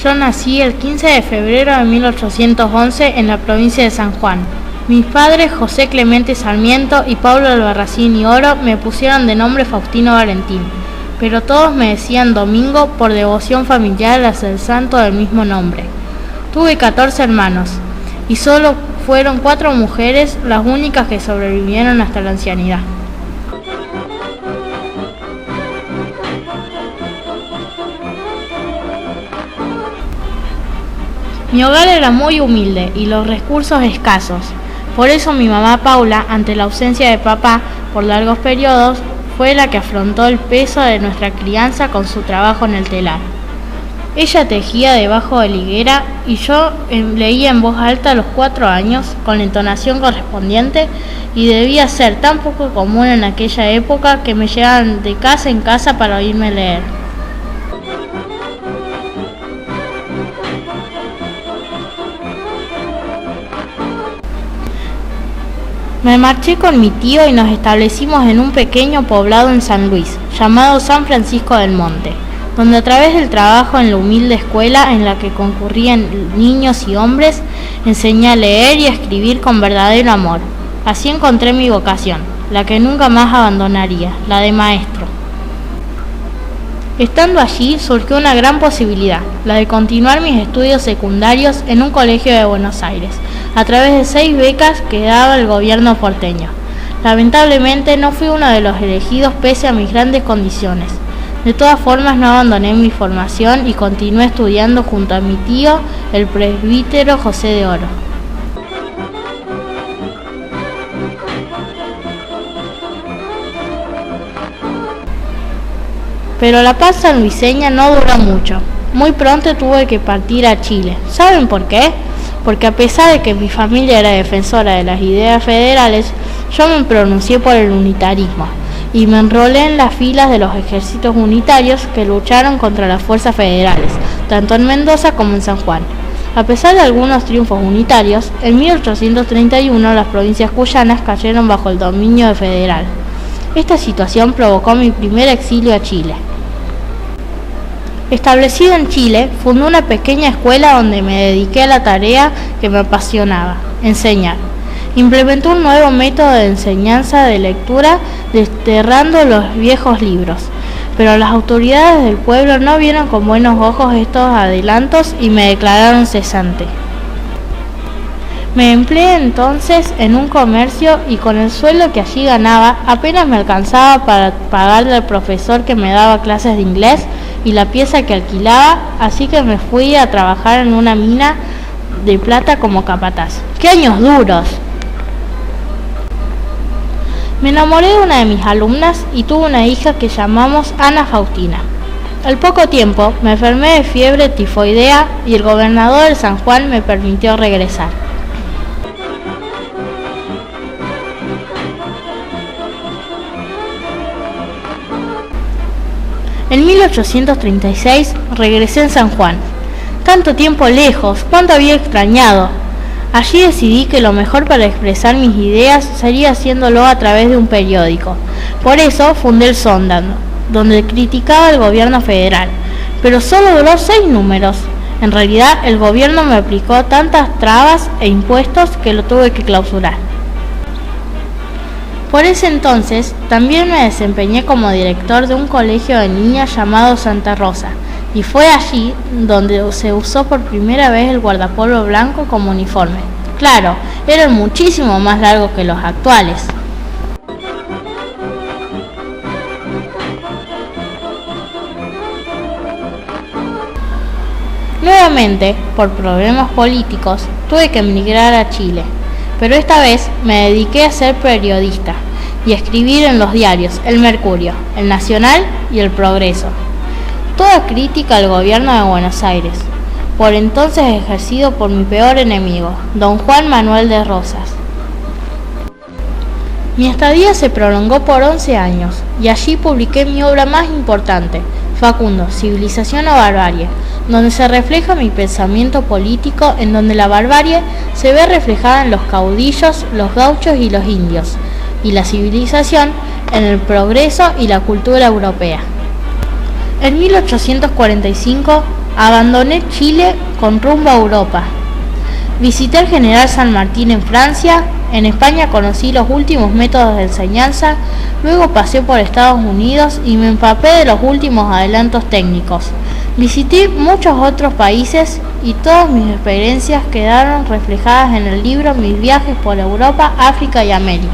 Yo nací el 15 de febrero de 1811 en la provincia de San Juan. Mis padres, José Clemente Sarmiento y Pablo Albarracín y Oro, me pusieron de nombre Faustino Valentín, pero todos me decían Domingo por devoción familiar hacia el santo del mismo nombre. Tuve 14 hermanos y solo fueron 4 mujeres las únicas que sobrevivieron hasta la ancianidad. Mi hogar era muy humilde y los recursos escasos. Por eso mi mamá Paula, ante la ausencia de papá por largos periodos, fue la que afrontó el peso de nuestra crianza con su trabajo en el telar. Ella tejía debajo de la higuera y yo leía en voz alta a los 4 años con la entonación correspondiente, y debía ser tan poco común en aquella época que me llevaban de casa en casa para oírme leer. Me marché con mi tío y nos establecimos en un pequeño poblado en San Luis, llamado San Francisco del Monte, donde a través del trabajo en la humilde escuela en la que concurrían niños y hombres, enseñé a leer y a escribir con verdadero amor. Así encontré mi vocación, la que nunca más abandonaría, la de maestro. Estando allí surgió una gran posibilidad, la de continuar mis estudios secundarios en un colegio de Buenos Aires, a través de 6 becas que daba el gobierno porteño. Lamentablemente no fui uno de los elegidos pese a mis grandes condiciones. De todas formas no abandoné mi formación y continué estudiando junto a mi tío, el presbítero José de Oro. Pero la paz sanluiseña no duró mucho. Muy pronto tuve que partir a Chile. ¿Saben por qué? Porque a pesar de que mi familia era defensora de las ideas federales, yo me pronuncié por el unitarismo y me enrolé en las filas de los ejércitos unitarios que lucharon contra las fuerzas federales, tanto en Mendoza como en San Juan. A pesar de algunos triunfos unitarios, en 1831 las provincias cuyanas cayeron bajo el dominio federal. Esta situación provocó mi primer exilio a Chile. Establecido en Chile, fundé una pequeña escuela donde me dediqué a la tarea que me apasionaba, enseñar. Implementó un nuevo método de enseñanza de lectura, desterrando los viejos libros, pero las autoridades del pueblo no vieron con buenos ojos estos adelantos y me declararon cesante. Me empleé entonces en un comercio y con el sueldo que allí ganaba apenas me alcanzaba para pagarle al profesor que me daba clases de inglés y la pieza que alquilaba, así que me fui a trabajar en una mina de plata como capataz. ¡Qué años duros! Me enamoré de una de mis alumnas y tuve una hija que llamamos Ana Faustina. Al poco tiempo me enfermé de fiebre tifoidea y el gobernador de San Juan me permitió regresar. En 1836 regresé en San Juan. Tanto tiempo lejos, cuánto había extrañado. Allí decidí que lo mejor para expresar mis ideas sería haciéndolo a través de un periódico. Por eso fundé el Sonda, donde criticaba al gobierno federal, pero solo duró 6 números. En realidad el gobierno me aplicó tantas trabas e impuestos que lo tuve que clausurar. Por ese entonces también me desempeñé como director de un colegio de niñas llamado Santa Rosa, y fue allí donde se usó por primera vez el guardapolvo blanco como uniforme. Claro, eran muchísimo más largos que los actuales. Nuevamente, por problemas políticos, tuve que emigrar a Chile, pero esta vez me dediqué a ser periodista y a escribir en los diarios El Mercurio, El Nacional y El Progreso. Toda crítica al gobierno de Buenos Aires, por entonces ejercido por mi peor enemigo, don Juan Manuel de Rosas. Mi estadía se prolongó por 11 años y allí publiqué mi obra más importante, Facundo, Civilización o Barbarie, donde se refleja mi pensamiento político, en donde la barbarie se ve reflejada en los caudillos, los gauchos y los indios, y la civilización en el progreso y la cultura europea. En 1845 Abandoné Chile con rumbo a Europa. Visité el General San Martín en Francia. En España conocí los últimos métodos de enseñanza, luego pasé por Estados Unidos y me empapé de los últimos adelantos técnicos. Visité muchos otros países y todas mis experiencias quedaron reflejadas en el libro Mis viajes por Europa, África y América.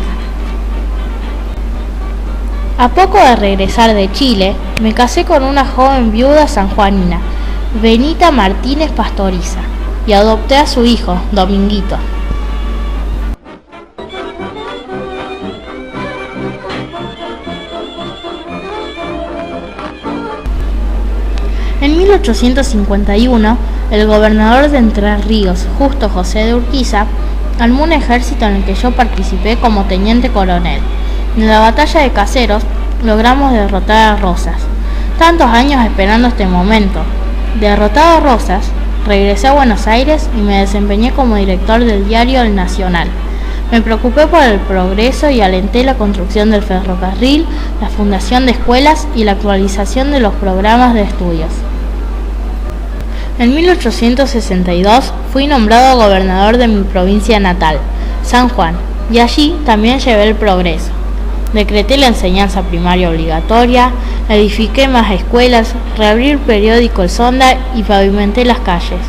A poco de regresar de Chile, me casé con una joven viuda sanjuanina, Benita Martínez Pastoriza, y adopté a su hijo, Dominguito. En 1851, el gobernador de Entre Ríos, Justo José de Urquiza, armó un ejército en el que yo participé como teniente coronel. En la batalla de Caseros logramos derrotar a Rosas. Tantos años esperando este momento. Derrotado a Rosas, regresé a Buenos Aires y me desempeñé como director del diario El Nacional. Me preocupé por el progreso y alenté la construcción del ferrocarril, la fundación de escuelas y la actualización de los programas de estudios. En 1862 fui nombrado gobernador de mi provincia natal, San Juan, y allí también llevé el progreso. Decreté la enseñanza primaria obligatoria, edifiqué más escuelas, reabrí el periódico El Sonda y pavimenté las calles.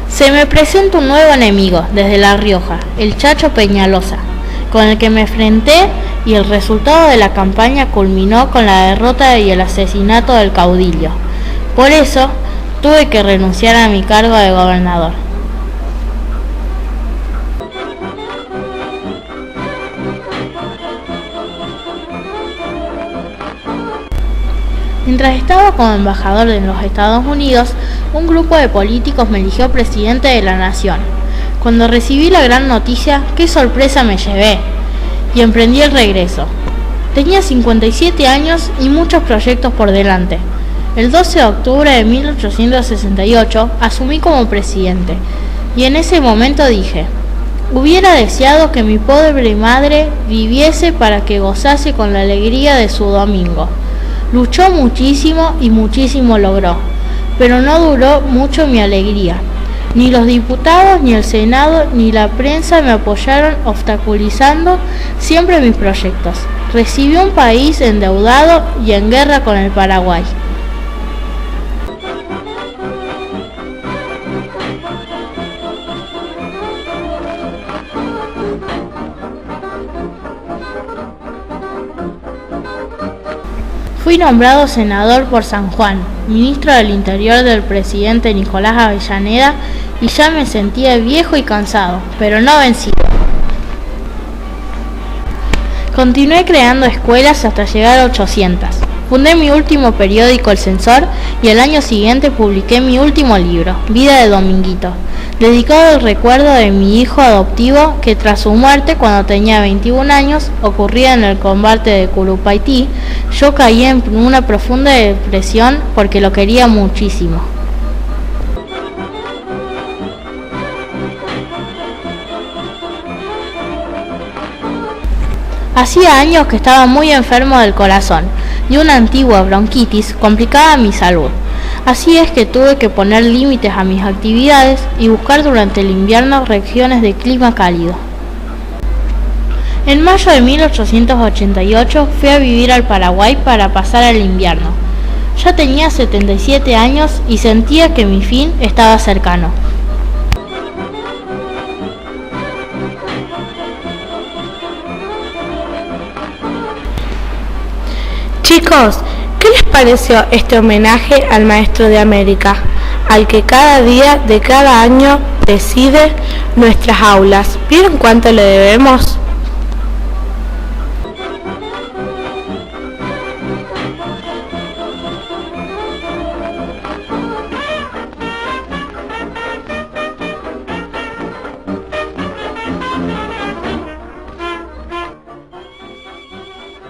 Se me presenta un nuevo enemigo desde La Rioja, el Chacho Peñalosa, con el que me enfrenté y el resultado de la campaña culminó con la derrota y el asesinato del caudillo. Por eso, tuve que renunciar a mi cargo de gobernador. Mientras estaba como embajador en los Estados Unidos, un grupo de políticos me eligió presidente de la nación. Cuando recibí la gran noticia, qué sorpresa me llevé, y emprendí el regreso. Tenía 57 años y muchos proyectos por delante. El 12 de octubre de 1868 asumí como presidente, y en ese momento dije: hubiera deseado que mi pobre madre viviese para que gozase con la alegría de su domingo. Luchó muchísimo y muchísimo logró, pero no duró mucho mi alegría. Ni los diputados, ni el Senado, ni la prensa me apoyaron, obstaculizando siempre mis proyectos. Recibí un país endeudado y en guerra con el Paraguay. Fui nombrado senador por San Juan, ministro del Interior del presidente Nicolás Avellaneda, y ya me sentía viejo y cansado, pero no vencido. Continué creando escuelas hasta llegar a 800. Fundé mi último periódico El Censor y el año siguiente publiqué mi último libro, Vida de Dominguito, dedicado al recuerdo de mi hijo adoptivo que tras su muerte cuando tenía 21 años, ocurrida en el combate de Curupaytí, yo caí en una profunda depresión porque lo quería muchísimo. Hacía años que estaba muy enfermo del corazón y una antigua bronquitis complicaba mi salud. Así es que tuve que poner límites a mis actividades y buscar durante el invierno regiones de clima cálido. En mayo de 1888 fui a vivir al Paraguay para pasar el invierno. Ya tenía 77 años y sentía que mi fin estaba cercano. Chicos, ¿qué les pareció este homenaje al Maestro de América, al que cada día de cada año preside nuestras aulas? ¿Vieron cuánto le debemos?